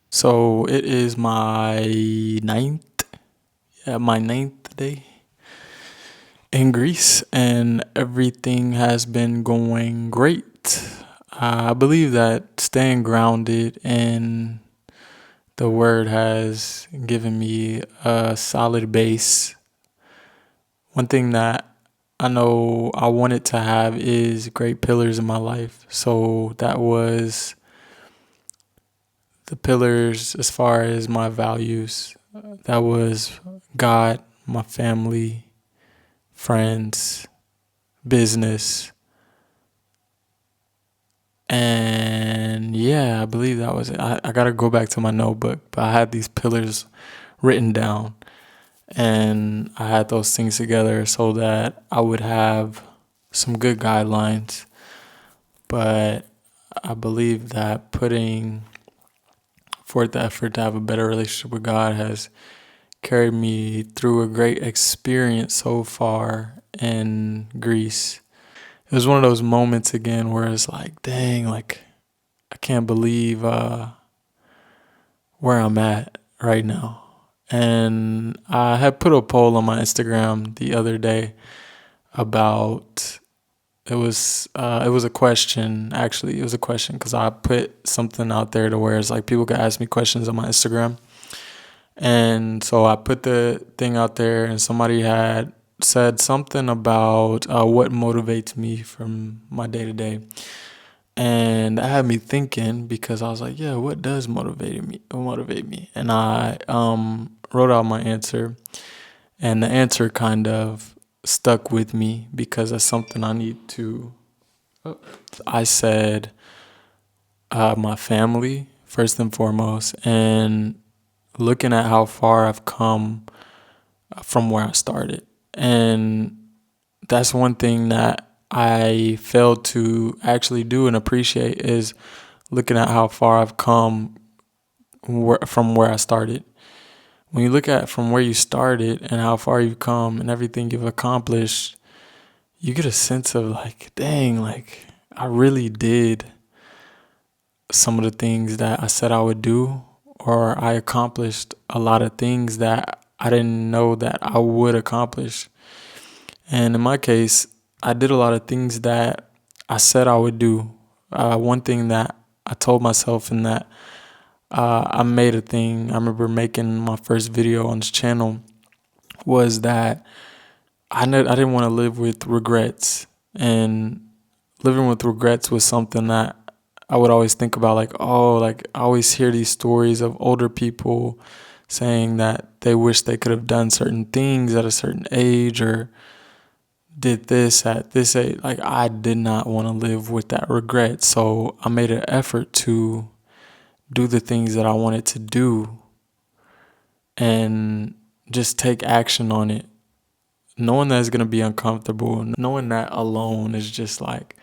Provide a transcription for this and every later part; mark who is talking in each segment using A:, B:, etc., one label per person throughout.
A: So it is my ninth day in Greece, and everything has been going great. I believe that staying grounded in the word has given me a solid base. One thing that I know I wanted to have is great pillars in my life. So that was the pillars as far as my values. That was God, my family, friends, business, and yeah, I believe that was it. I gotta go back to my notebook, but I had these pillars written down, and I had those things together so that I would have some good guidelines. But I believe that putting forth the effort to have a better relationship with God has carried me through a great experience so far in Greece. It was one of those moments again where it's like, dang, like I can't believe where I'm at right now. And I had put a poll on my Instagram the other day about it was a question, actually. It was a question because I put something out there to where it's like people could ask me questions on my Instagram. And so I put the thing out there, and somebody had said something about what motivates me from my day to day. And that had me thinking because I was like, yeah, what does motivate me? And I wrote out my answer, and the answer kind of stuck with me because that's something I need to. I said my family first and foremost, and looking at how far I've come from where I started. And that's one thing that I failed to actually do and appreciate is looking at how far I've come from where I started. When you look at from where you started and how far you've come and everything you've accomplished, you get a sense of like, dang, like I really did some of the things that I said I would do, or I accomplished a lot of things that I didn't know that I would accomplish. And in my case, I did a lot of things that I said I would do. One thing that I told myself and that I made a thing, I remember making my first video on this channel, was that I didn't want to live with regrets. And living with regrets was something that I would always think about, like, oh, like I always hear these stories of older people saying that they wish they could have done certain things at a certain age or did this at this age. Like I did not want to live with that regret. So I made an effort to do the things that I wanted to do and just take action on it. Knowing that it's going to be uncomfortable, knowing that alone is just like,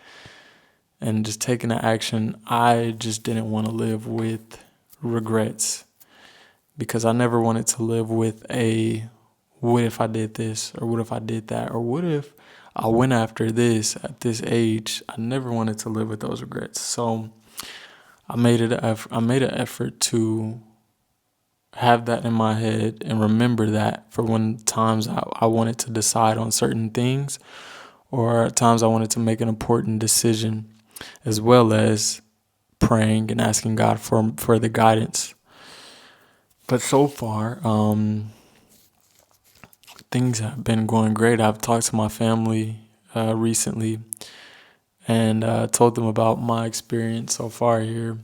A: and just taking the action, I just didn't want to live with regrets because I never wanted to live with a what if I did this or what if I did that or what if I went after this at this age. I never wanted to live with those regrets. So I made an effort to have that in my head and remember that for when times I wanted to decide on certain things or times I wanted to make an important decision, as well as praying and asking God for the guidance. But so far, things have been going great. I've talked to my family recently and told them about my experience so far here.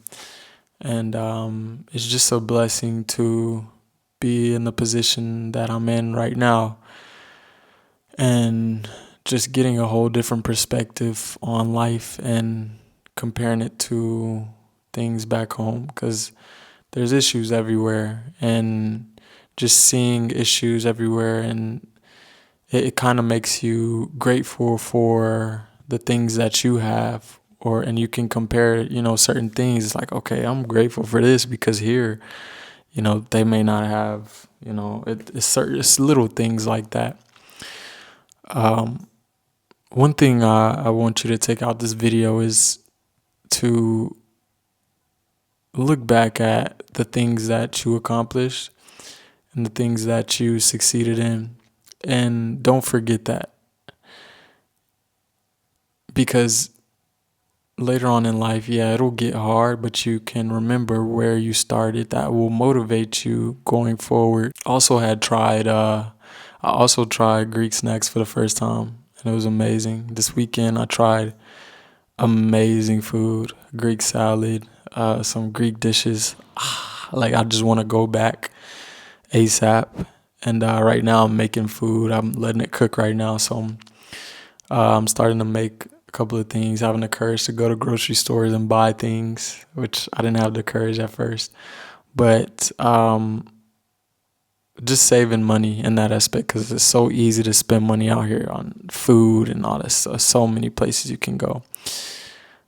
A: And it's just a blessing to be in the position that I'm in right now and just getting a whole different perspective on life and comparing it to things back home, because there's issues everywhere, and just seeing issues everywhere, and it kind of makes you grateful for the things that you have, or and you can compare, certain things. It's like, okay, I'm grateful for this because here, they may not have, it's little things like that. um One thing I want you to take out this video is to look back at the things that you accomplished and the things that you succeeded in. And don't forget that, because later on in life, yeah, it'll get hard, but you can remember where you started. That will motivate you going forward. I also tried Greek snacks for the first time, and it was amazing. This weekend I tried amazing food, Greek salad, some Greek dishes. Like, I just want to go back ASAP. And right now I'm making food. I'm letting it cook right now. So I'm starting to make a couple of things, having the courage to go to grocery stores and buy things, which I didn't have the courage at first. But just saving money in that aspect, because it's so easy to spend money out here on food and all this. So many places you can go.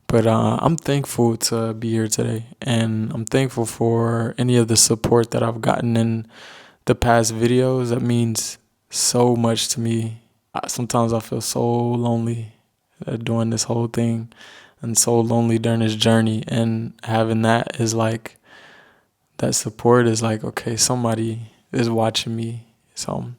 A: But I'm thankful to be here today, and I'm thankful for any of the support that I've gotten in the past videos. That means so much to me. Sometimes I feel so lonely doing this whole thing, and so lonely during this journey. And having that is like, that support is like, okay, somebody is watching me. So